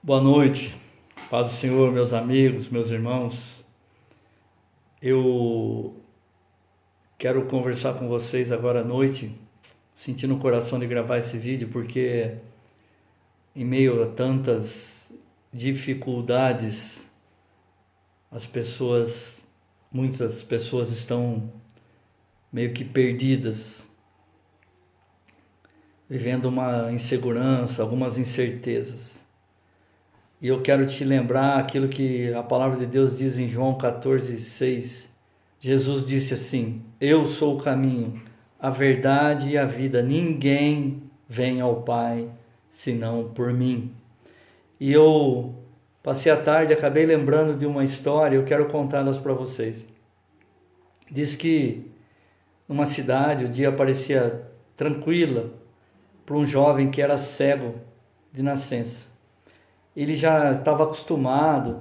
Boa noite, paz do Senhor, meus amigos, meus irmãos. Eu quero conversar com vocês agora à noite, sentindo o coração de gravar esse vídeo, porque em meio a tantas dificuldades, muitas pessoas estão meio que perdidas, vivendo uma insegurança, algumas incertezas. E eu quero te lembrar aquilo que a palavra de Deus diz em João 14:6. Jesus disse assim: eu sou o caminho, a verdade e a vida. Ninguém vem ao Pai senão por mim. E eu passei a tarde, acabei lembrando de uma história, eu quero contá-las para vocês. Diz que numa cidade o dia parecia tranquila para um jovem que era cego de nascença. Ele já estava acostumado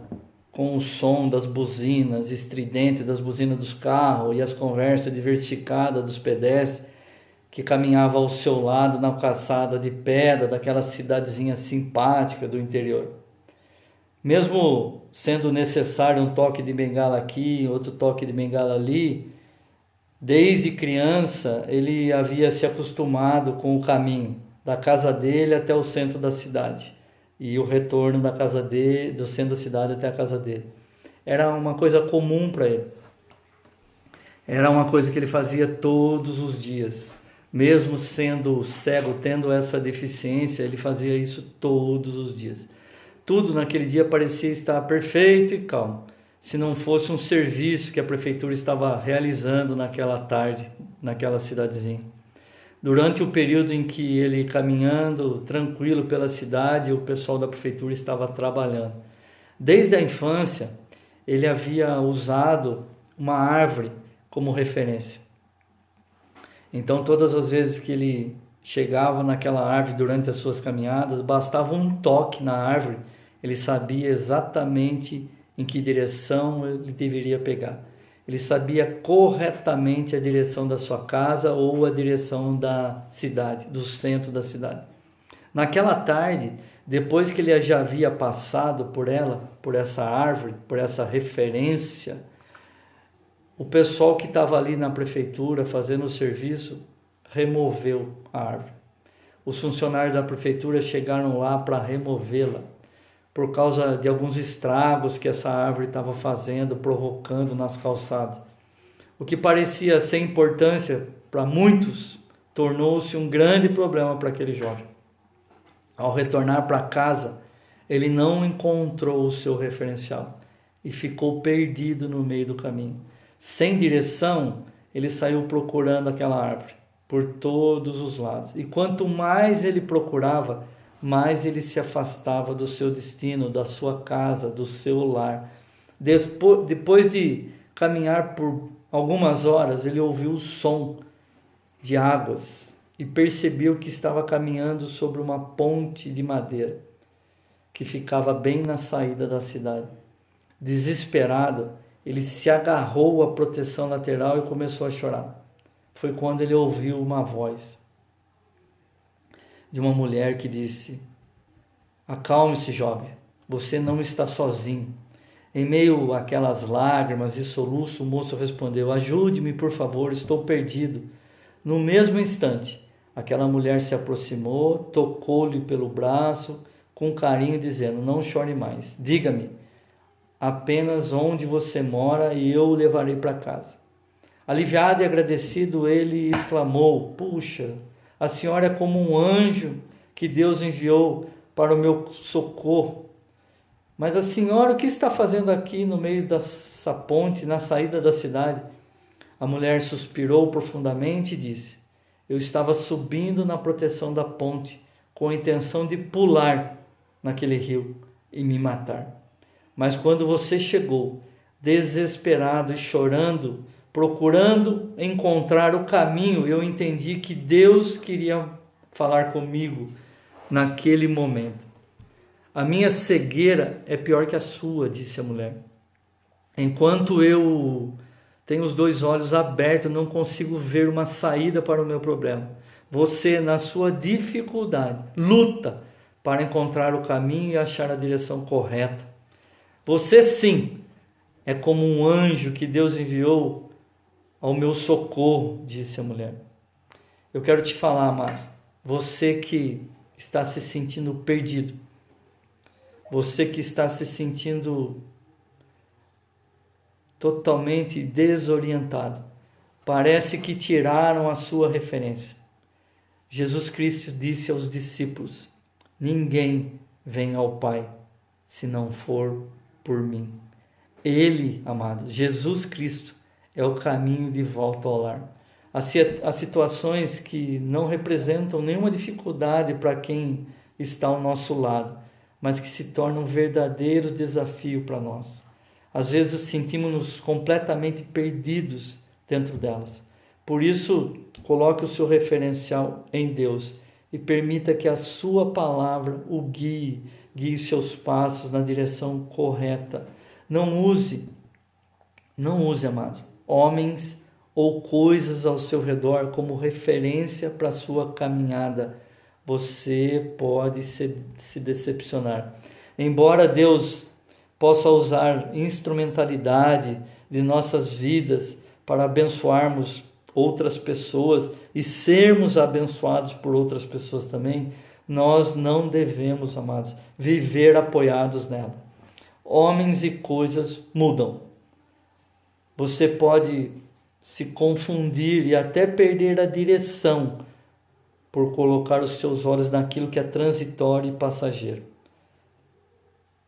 com o som das buzinas estridentes, das buzinas dos carros e as conversas diversificadas dos pedestres que caminhavam ao seu lado na calçada de pedra daquela cidadezinha simpática do interior. Mesmo sendo necessário um toque de bengala aqui, outro toque de bengala ali, desde criança ele havia se acostumado com o caminho da casa dele até o centro da cidade. E o retorno da casa dele, do centro da cidade até a casa dele. Era uma coisa comum para ele. Era uma coisa que ele fazia todos os dias. Mesmo sendo cego, tendo essa deficiência, ele fazia isso todos os dias. Tudo naquele dia parecia estar perfeito e calmo. Se não fosse um serviço que a prefeitura estava realizando naquela tarde, naquela cidadezinha. Durante o período em que ele caminhando tranquilo pela cidade, o pessoal da prefeitura estava trabalhando. Desde a infância, ele havia usado uma árvore como referência. Então, todas as vezes que ele chegava naquela árvore durante as suas caminhadas, bastava um toque na árvore, ele sabia exatamente em que direção ele deveria pegar. Ele sabia corretamente a direção da sua casa ou a direção da cidade, do centro da cidade. Naquela tarde, depois que ele já havia passado por ela, por essa árvore, por essa referência, o pessoal que estava ali na prefeitura fazendo o serviço removeu a árvore. Os funcionários da prefeitura chegaram lá para removê-la, por causa de alguns estragos que essa árvore estava fazendo, provocando nas calçadas. O que parecia sem importância para muitos, tornou-se um grande problema para aquele jovem. Ao retornar para casa, ele não encontrou o seu referencial e ficou perdido no meio do caminho. Sem direção, ele saiu procurando aquela árvore por todos os lados. E quanto mais ele procurava, mais ele se afastava do seu destino, da sua casa, do seu lar. Depois de caminhar por algumas horas, ele ouviu o som de águas e percebeu que estava caminhando sobre uma ponte de madeira que ficava bem na saída da cidade. Desesperado, ele se agarrou à proteção lateral e começou a chorar. Foi quando ele ouviu uma voz de uma mulher que disse: acalme-se, jovem, você não está sozinho. Em meio àquelas lágrimas e soluço, o moço respondeu: ajude-me, por favor, estou perdido. No mesmo instante, aquela mulher se aproximou, tocou-lhe pelo braço com carinho, dizendo: não chore mais, diga-me apenas onde você mora e eu o levarei para casa. Aliviado e agradecido, ele exclamou: puxa, a senhora é como um anjo que Deus enviou para o meu socorro. Mas a senhora, o que está fazendo aqui no meio dessa ponte, na saída da cidade? A mulher suspirou profundamente e disse: eu estava subindo na proteção da ponte, com a intenção de pular naquele rio e me matar. Mas quando você chegou, desesperado e chorando, procurando encontrar o caminho, eu entendi que Deus queria falar comigo naquele momento. A minha cegueira é pior que a sua, disse a mulher. Enquanto eu tenho os dois olhos abertos, não consigo ver uma saída para o meu problema. Você, na sua dificuldade, luta para encontrar o caminho e achar a direção correta. Você sim é como um anjo que Deus enviou ao meu socorro, disse a mulher. Eu quero te falar, amado, você que está se sentindo perdido, você que está se sentindo totalmente desorientado, parece que tiraram a sua referência. Jesus Cristo disse aos discípulos: ninguém vem ao Pai se não for por mim. Ele, amado, Jesus Cristo, é o caminho de volta ao lar. As situações que não representam nenhuma dificuldade para quem está ao nosso lado, mas que se tornam verdadeiros desafios para nós. Às vezes sentimos-nos completamente perdidos dentro delas. Por isso, coloque o seu referencial em Deus e permita que a sua palavra o guie seus passos na direção correta. Não use, amados, homens ou coisas ao seu redor como referência para a sua caminhada. Você pode se decepcionar. Embora Deus possa usar instrumentalidade de nossas vidas para abençoarmos outras pessoas e sermos abençoados por outras pessoas também, nós não devemos, amados, viver apoiados nela. Homens e coisas mudam. Você pode se confundir e até perder a direção por colocar os seus olhos naquilo que é transitório e passageiro.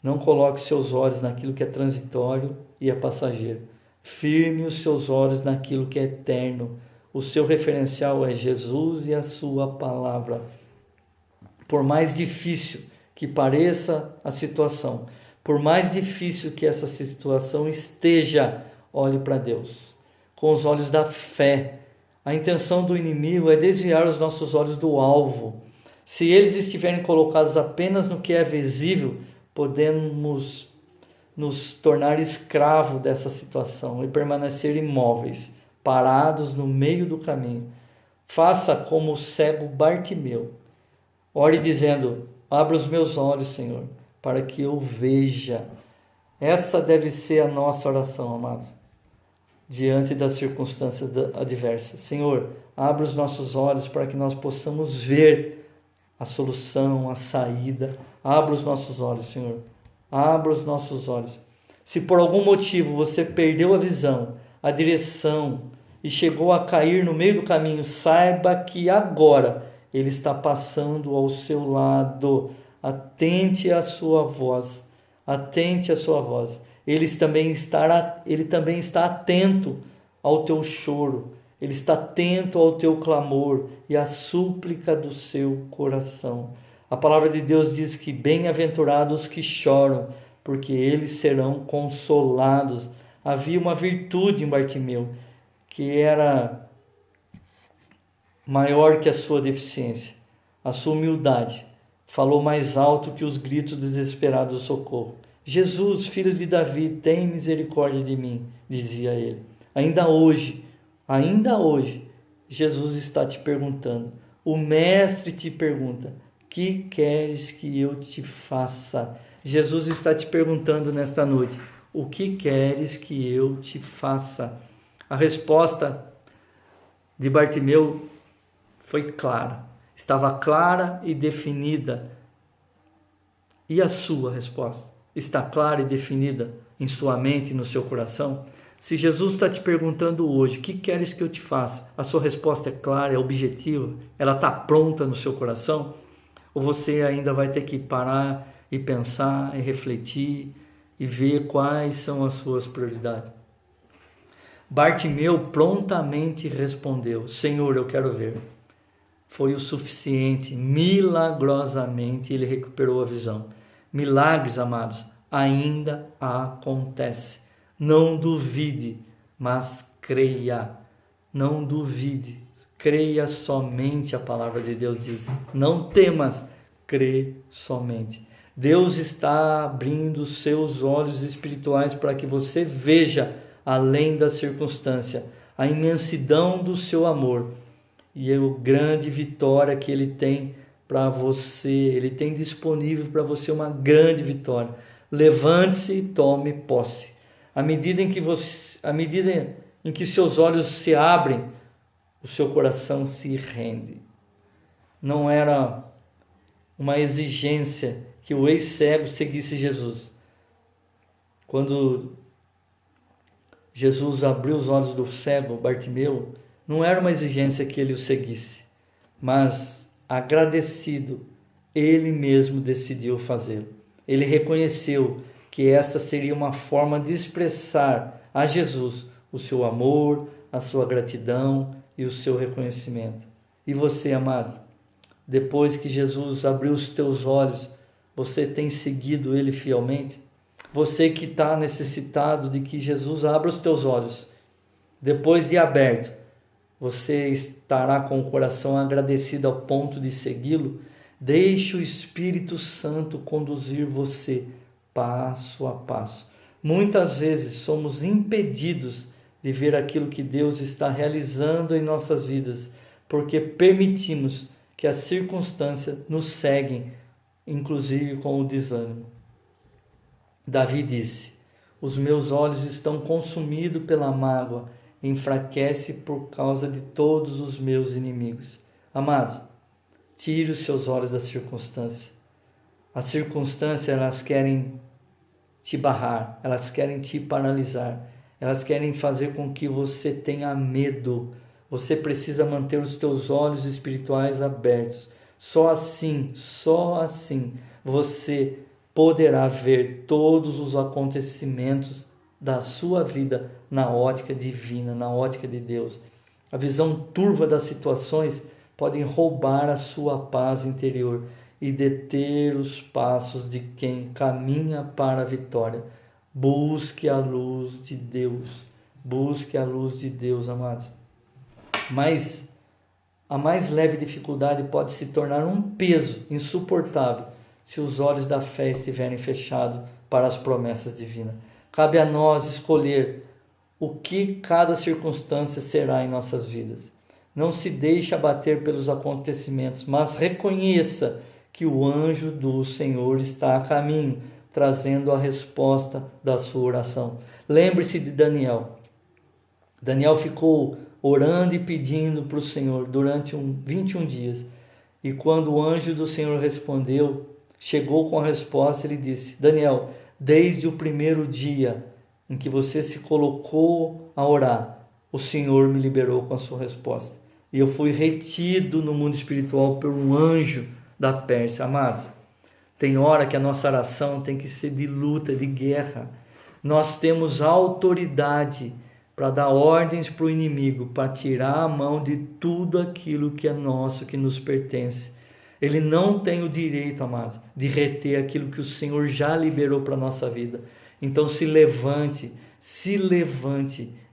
Não coloque seus olhos naquilo que é transitório e é passageiro. Firme os seus olhos naquilo que é eterno. O seu referencial é Jesus e a sua palavra. Por mais difícil que pareça a situação, por mais difícil que essa situação esteja, olhe para Deus com os olhos da fé. A intenção do inimigo é desviar os nossos olhos do alvo. Se eles estiverem colocados apenas no que é visível, podemos nos tornar escravos dessa situação e permanecer imóveis, parados no meio do caminho. Faça como o cego Bartimeu. Ore dizendo: abra os meus olhos, Senhor, para que eu veja. Essa deve ser a nossa oração, amados, diante das circunstâncias adversas. Senhor, abra os nossos olhos para que nós possamos ver a solução, a saída. Abra os nossos olhos, Senhor. Abra os nossos olhos. Se por algum motivo você perdeu a visão, a direção e chegou a cair no meio do caminho, saiba que agora Ele está passando ao seu lado. Atente à sua voz. Atente à sua voz. Ele também está atento ao teu choro. Ele está atento ao teu clamor e à súplica do seu coração. A palavra de Deus diz que bem-aventurados os que choram, porque eles serão consolados. Havia uma virtude em Bartimeu, que era maior que a sua deficiência. A sua humildade falou mais alto que os gritos desesperados de socorro. Jesus, filho de Davi, tem misericórdia de mim, dizia ele. Ainda hoje, Jesus está te perguntando. O Mestre te pergunta: que queres que eu te faça? Jesus está te perguntando nesta noite: o que queres que eu te faça? A resposta de Bartimeu foi clara, estava clara e definida. E a sua resposta? Está clara e definida em sua mente e no seu coração? Se Jesus está te perguntando hoje: o que queres que eu te faça? A sua resposta é clara, é objetiva? Ela está pronta no seu coração? Ou você ainda vai ter que parar e pensar e refletir e ver quais são as suas prioridades? Bartimeu prontamente respondeu: Senhor, eu quero ver. Foi o suficiente. Milagrosamente ele recuperou a visão. Milagres, amados, ainda acontece. Não duvide, mas creia. Não duvide. Creia somente, a palavra de Deus diz. Não temas, crê somente. Deus está abrindo os seus olhos espirituais para que você veja, além da circunstância, a imensidão do seu amor e a grande vitória que Ele tem para você, Ele tem disponível para você uma grande vitória. Levante-se e tome posse. À medida em que seus olhos se abrem, o seu coração se rende. Não era uma exigência que o ex-cego seguisse Jesus. Quando Jesus abriu os olhos do cego, Bartimeu, não era uma exigência que ele o seguisse, mas agradecido, ele mesmo decidiu fazê-lo. Ele reconheceu que esta seria uma forma de expressar a Jesus o seu amor, a sua gratidão e o seu reconhecimento. E você, amado, depois que Jesus abriu os teus olhos, você tem seguido Ele fielmente? Você que está necessitado de que Jesus abra os teus olhos, depois de aberto, você estará com o coração agradecido ao ponto de segui-lo? Deixe o Espírito Santo conduzir você passo a passo. Muitas vezes somos impedidos de ver aquilo que Deus está realizando em nossas vidas, porque permitimos que as circunstâncias nos seguem, inclusive com o desânimo. Davi disse: os meus olhos estão consumidos pela mágoa, enfraquece por causa de todos os meus inimigos. Amado, tire os seus olhos da circunstância. As circunstâncias, elas querem te barrar, elas querem te paralisar, elas querem fazer com que você tenha medo. Você precisa manter os teus olhos espirituais abertos. Só assim você poderá ver todos os acontecimentos da sua vida na ótica divina, na ótica de Deus. A visão turva das situações pode roubar a sua paz interior e deter os passos de quem caminha para a vitória. Busque a luz de Deus. Busque a luz de Deus, amados. Mas a mais leve dificuldade pode se tornar um peso insuportável se os olhos da fé estiverem fechados para as promessas divinas. Cabe a nós escolher o que cada circunstância será em nossas vidas. Não se deixe abater pelos acontecimentos, mas reconheça que o anjo do Senhor está a caminho, trazendo a resposta da sua oração. Lembre-se de Daniel. Daniel ficou orando e pedindo para o Senhor durante 21 dias. E quando o anjo do Senhor chegou com a resposta, ele disse: Daniel, desde o primeiro dia em que você se colocou a orar, o Senhor me liberou com a sua resposta. E eu fui retido no mundo espiritual por um anjo da Pérsia. Amados, tem hora que a nossa oração tem que ser de luta, de guerra. Nós temos autoridade para dar ordens para o inimigo, para tirar a mão de tudo aquilo que é nosso, que nos pertence. Ele não tem o direito, amados, de reter aquilo que o Senhor já liberou para a nossa vida. Então se levante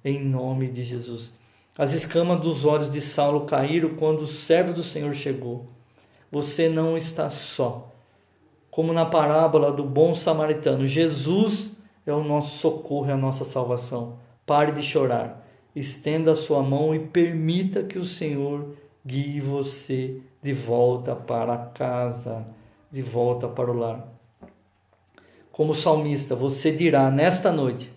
em nome de Jesus. As escamas dos olhos de Saulo caíram quando o servo do Senhor chegou. Você não está só. Como na parábola do bom samaritano, Jesus é o nosso socorro, é a nossa salvação. Pare de chorar, estenda a sua mão e permita que o Senhor guie você de volta para casa, de volta para o lar. Como salmista, você dirá nesta noite: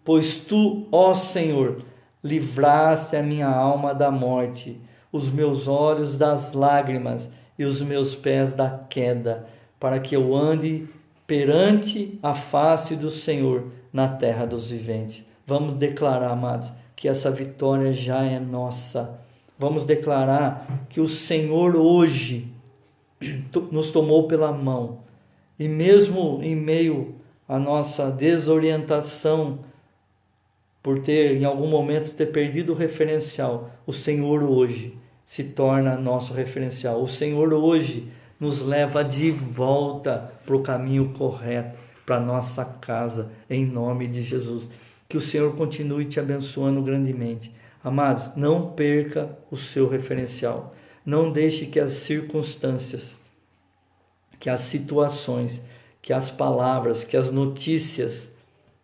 pois tu, ó Senhor, livraste a minha alma da morte, os meus olhos das lágrimas e os meus pés da queda, para que eu ande perante a face do Senhor na terra dos viventes. Vamos declarar, amados, que essa vitória já é nossa. Vamos declarar que o Senhor hoje nos tomou pela mão. E mesmo em meio à nossa desorientação, por ter em algum momento perdido o referencial, o Senhor hoje se torna nosso referencial. O Senhor hoje nos leva de volta para o caminho correto, para a nossa casa, em nome de Jesus. Que o Senhor continue te abençoando grandemente. Amados, não perca o seu referencial. Não deixe que as circunstâncias, que as situações, que as palavras, que as notícias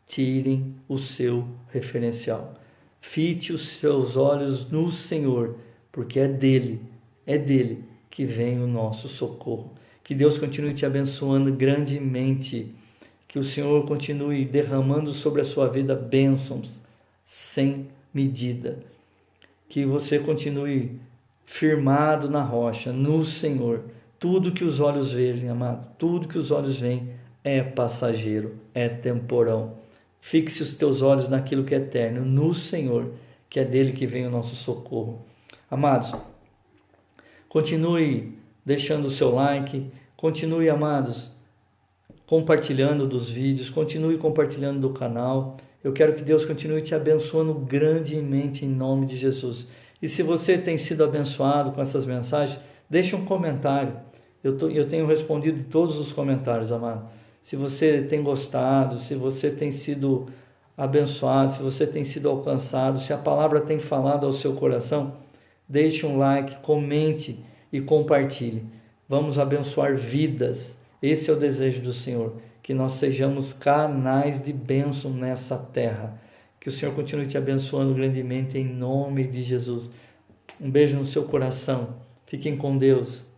tirem o seu referencial. Fite os seus olhos no Senhor, porque é dele que vem o nosso socorro. Que Deus continue te abençoando grandemente. Que o Senhor continue derramando sobre a sua vida bênçãos sem medida. Que você continue firmado na rocha, no Senhor. Tudo que os olhos veem, amado, tudo que os olhos veem é passageiro, é temporão. Fixe os teus olhos naquilo que é eterno, no Senhor, que é dele que vem o nosso socorro. Amados, continue deixando o seu like, continue, amados, compartilhando dos vídeos, continue compartilhando do canal. Eu quero que Deus continue te abençoando grandemente em nome de Jesus. E se você tem sido abençoado com essas mensagens, deixe um comentário. Eu tenho respondido todos os comentários, amado. Se você tem gostado, se você tem sido abençoado, se você tem sido alcançado, se a palavra tem falado ao seu coração, deixe um like, comente e compartilhe. Vamos abençoar vidas. Esse é o desejo do Senhor, que nós sejamos canais de bênção nessa terra. Que o Senhor continue te abençoando grandemente em nome de Jesus. Um beijo no seu coração. Fiquem com Deus.